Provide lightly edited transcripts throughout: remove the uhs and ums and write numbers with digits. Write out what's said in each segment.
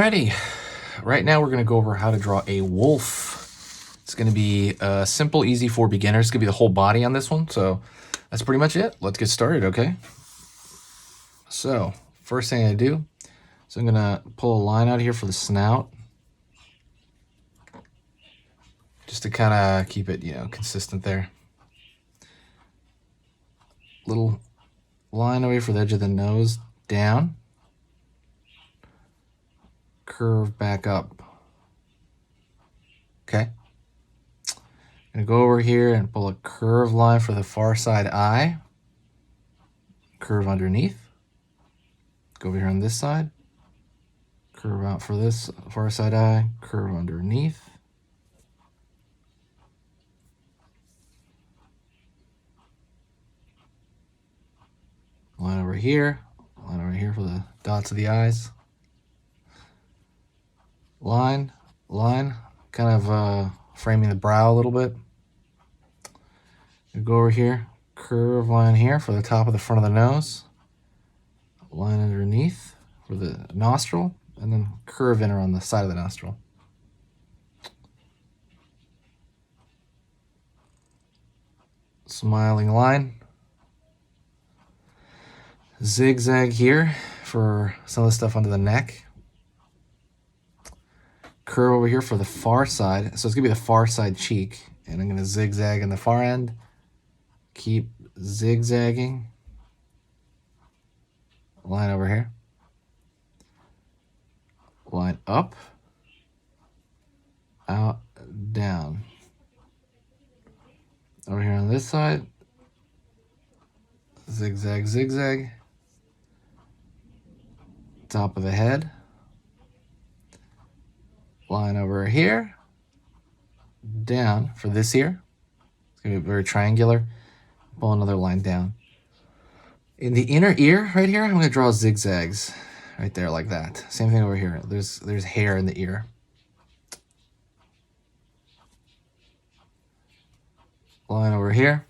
Alrighty, right now we're going to go over how to draw a wolf. It's going to be simple, easy for beginners. It's going to be the whole body on this one, so that's pretty much it. Let's get started, okay? So, first thing I do, so I'm going to pull a line out here for the snout. Just to kind of keep it, consistent there. Little line away for the edge of the nose, down. Curve back up. Okay. I'm going to go over here and pull a curved line for the far side eye. Curve underneath. Go over here on this side. Curve out for this far side eye. Curve underneath. Line over here. Line over here for the dots of the eyes. Line, kind of framing the brow a little bit. Go over here, curve line here for the top of the front of the nose. Line underneath for the nostril, and then curve in around the side of the nostril. Smiling line. Zigzag here for some of the stuff under the neck. Curve over here for the far side. So it's going to be the far side cheek. And I'm going to zigzag in the far end. Keep zigzagging. Line over here. Line up. Out, down. Over here on this side. Zigzag, zigzag. Top of the head. Line over here, down for this here. It's going to be very triangular. Pull another line down. In the inner ear right here, I'm going to draw zigzags right there like that. Same thing over here. There's hair in the ear. Line over here.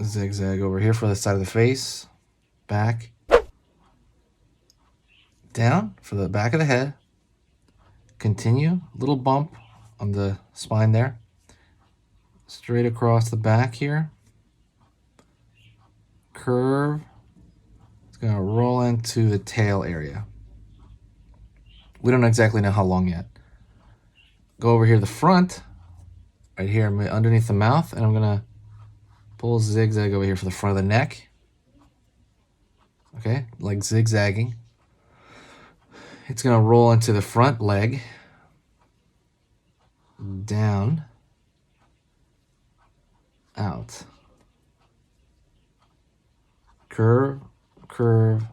Zigzag over here for the side of the face. Back. Down for the back of the head. Continue. Little bump on the spine there. Straight across the back here. Curve. It's going to roll into the tail area. We don't exactly know how long yet. Go over here to the front. Right here underneath the mouth. And I'm going to pull zigzag over here for the front of the neck. Okay, like zigzagging. It's going to roll into the front leg. Down. Out. Curve, curve,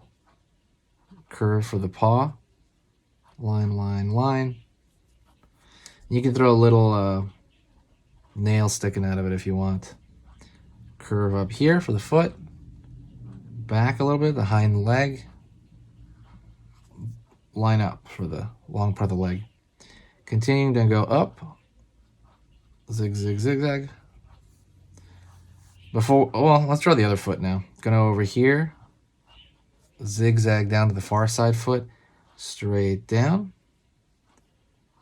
curve for the paw. Line, line, line. You can throw a little nail sticking out of it if you want. Curve up here for the foot. Back a little bit, the hind leg. Line up for the long part of the leg. Continuing to go up. Zig, zig, zigzag. Let's draw the other foot now. Gonna over here. Zigzag down to the far side foot. Straight down.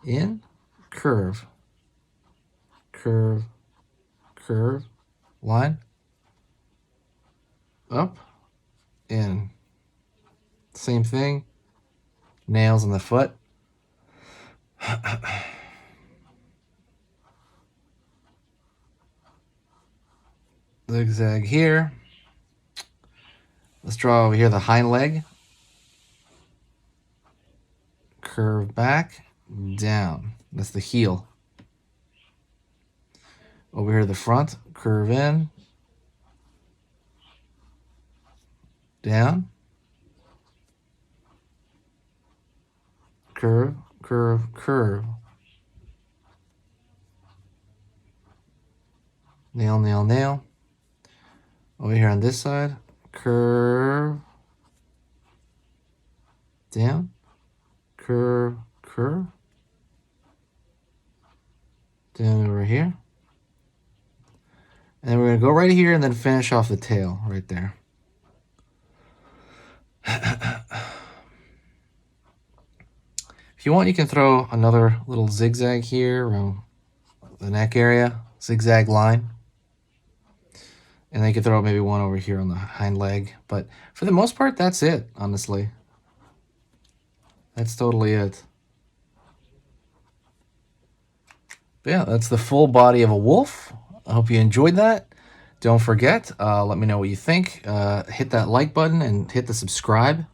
In. Curve. Curve. Curve. Line. Up. In. Same thing. Nails on the foot. Zigzag here. Let's draw over here the hind leg. Curve back, down. That's the heel. Over here the front, curve in. Down. Curve, curve, curve. Nail, nail, nail. Over here on this side, curve. Down. Curve, curve. Down over here. And then we're going to go right here and then finish off the tail right there. If you want, you can throw another little zigzag here around the neck area, zigzag line. And then you can throw maybe one over here on the hind leg. But for the most part, that's it, honestly. That's totally it. But yeah, that's the full body of a wolf. I hope you enjoyed that. Don't forget, let me know what you think. Hit that like button and hit the subscribe.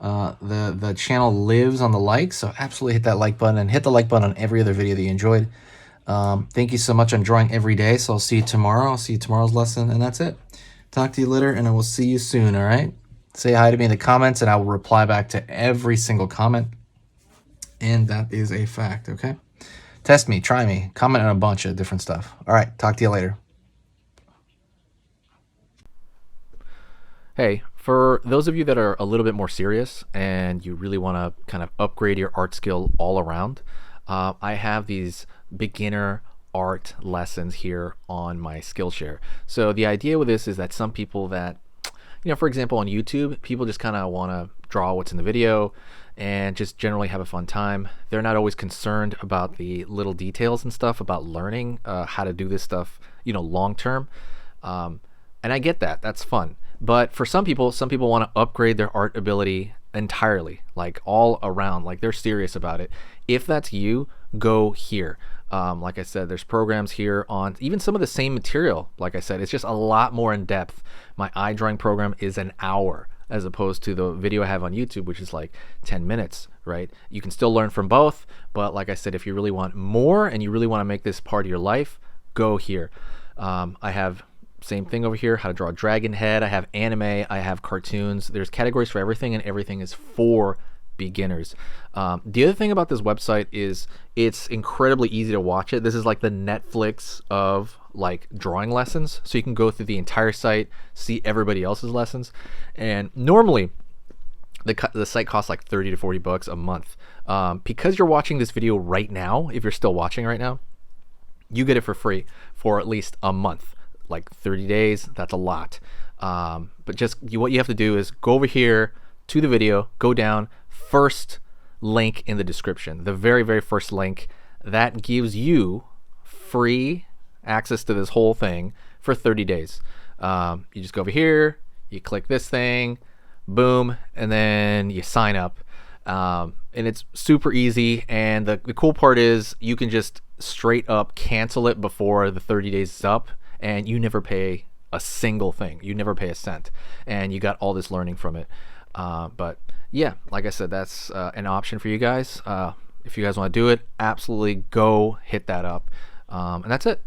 The channel lives on the likes, so absolutely hit that like button and hit the like button on every other video that you enjoyed. Thank you so much. I'm drawing every day, so I'll see you tomorrow. I'll see you tomorrow's lesson, and that's it. Talk to you later, and I will see you soon, all right? Say hi to me in the comments, and I will reply back to every single comment. And that is a fact, okay? Test me, try me, comment on a bunch of different stuff. All right, talk to you later. Hey, for those of you that are a little bit more serious and you really want to kind of upgrade your art skill all around, I have these beginner art lessons here on my Skillshare. So the idea with this is that some people that, for example, on YouTube, people just kind of want to draw what's in the video and just generally have a fun time. They're not always concerned about the little details and stuff about learning how to do this stuff, long term. And I get that. That's fun. But for some people want to upgrade their art ability entirely, like all around, like they're serious about it. If that's you, go here. Like I said, there's programs here on even some of the same material. Like I said, it's just a lot more in depth. My eye drawing program is an hour as opposed to the video I have on YouTube, which is like 10 minutes, right? You can still learn from both, but like I said, if you really want more and you really want to make this part of your life, go here. I have same thing over here, how to draw a dragon head. I have anime, I have cartoons. There's categories for everything, and everything is for beginners. The other thing about this website is it's incredibly easy to watch it. This is like the Netflix of like drawing lessons. So you can go through the entire site, see everybody else's lessons. And normally the site costs like 30 to 40 bucks a month. Because you're watching this video right now, if you're still watching right now, you get it for free for at least a month. Like 30 days, that's a lot. But just what you have to do is go over here to the video, go down, first link in the description, the very, very first link. That gives you free access to this whole thing for 30 days. You just go over here, you click this thing, boom, and then you sign up. And it's super easy. And the cool part is you can just straight up cancel it before the 30 days is up. And you never pay a single thing. You never pay a cent. And you got all this learning from it. But yeah, like I said, that's an option for you guys. If you guys want to do it, absolutely go hit that up. And that's it.